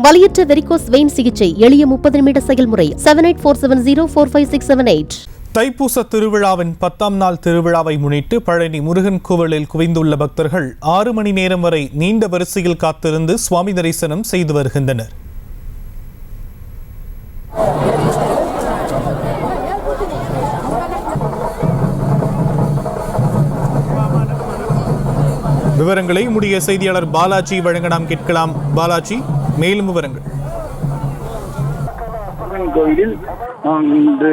வலியற்ற varicose vein சிகிச்சை எளிய 30 நிமிட செயல்முறை 7847045678. தைப்பூச திருவிழாவின் 10ஆம் நாள் திருவிழாவை முன்னிட்டு பழனி முருகன் கோவிலில் குவிந்துள்ள பக்தர்கள் 6 மணி நேரம் வரை நீண்ட வரிசையில் காத்திருந்து சுவாமி தரிசனம் செய்து வருகின்றனர். விவரங்களை உடைய செய்தியாளர் பாலாஜி வழங்க நாம் கேட்கலாம். பாலாஜி, மேலும் விவரங்கள். கோவிலில் இன்று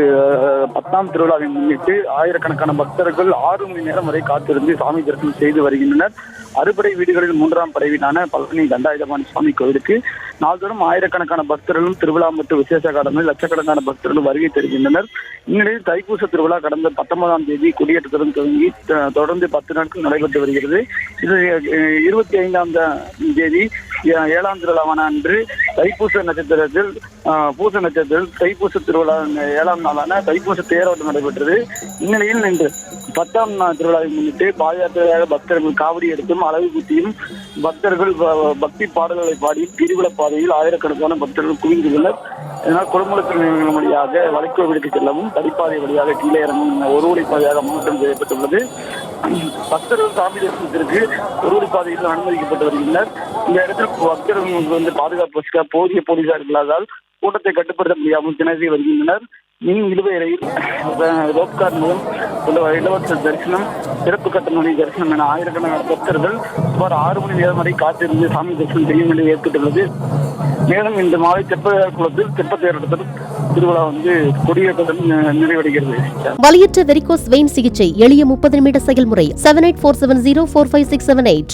10ஆம் திருவிழாவை முன்னிட்டு ஆயிரக்கணக்கான பக்தர்கள் 6 மணி நேரம் வரை காத்திருந்து சாமி தரிசனம் செய்து வருகின்றனர். அறுபடை வீடுகளில் 3ஆம் படை வீடான பழனி தண்டாயுதபாணி சுவாமி கோவிலுக்கு நாள்தோறும் ஆயிரக்கணக்கான பக்தர்களும் திருவிழா மற்றும் விசேஷ காலங்களில் லட்சக்கணக்கான பக்தர்களும் வருகை தருகின்றனர். இந்நிலையில் தைப்பூச திருவிழா கடந்த 19ஆம் தேதி கொடியேற்றத்துடன் துவங்கி தொடர்ந்து 10 நாட்கள் நடைபெற்று வருகிறது. இது 25ஆம் தேதி 7ஆம் திருவிழாவான அன்று தைப்பூச நட்சத்திரத்தில் தைப்பூச திருவிழா 7ஆம் நாளான தைப்பூச தேரோட்டம் நடைபெற்றது. இந்நிலையில் இன்று 10ஆம் நாள் திருவிழாவை முன்னிட்டு பாதயாத்திரையாக பக்தர்கள் காவடி எடுத்தும் அளவு குத்தியும் பக்தர்கள் பக்தி பாடல்களை பாடியும் கிரிவல பாதையில் ஆயிரக்கணக்கான பக்தர்கள் குவிந்துள்ளனர். இதனால் குடமுழுக்கு வழியாக வளைக்கோவிலுக்கு செல்லவும் தடிப்பாதை வழியாக கீழே இறங்கும் ஒரு வழி பாதையாக மாற்றம் செய்யப்பட்டுள்ளது. பக்தர்கள் சாமி தரிசனத்திற்கு ஒரு வழி பாதையில் அனுமதிக்கப்பட்டு வருகின்றனர். இந்த இடத்தில் பக்தர்களுக்கு பாதுகாப்பு போதிய போலீசார் இல்லாதால் கூட்டத்தை கட்டுப்படுத்த முடியாமல் திணறி வருகின்றனர். மின் இழுவை ரயில், ரோப்கார் மூலம் இலவச தரிசனம், சிறப்பு கட்டண தரிசனம் என ஆயிரக்கணக்கான பக்தர்கள் சுமார் 6 மணி நேரம் வரை காத்திருந்து சாமி தரிசனம் செய்யும் நிலை ஏற்பட்டுள்ளது. மேலும் இந்த மாலை தெப்ப குளத்தில் தெப்ப தேரோட்டத்தில் திருவிழா கொடியேற்றத்துடன் நிறைவடைகிறது. வலியற்ற வெரிகோஸ் வெயின் சிகிச்சை எளிய 30 நிமிட செயல்முறை 7847045678.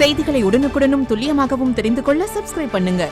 செய்திகளை உடனுக்குடனும் துல்லியமாகவும் தெரிந்து கொள்ள சப்ஸ்கிரைப் பண்ணுங்க.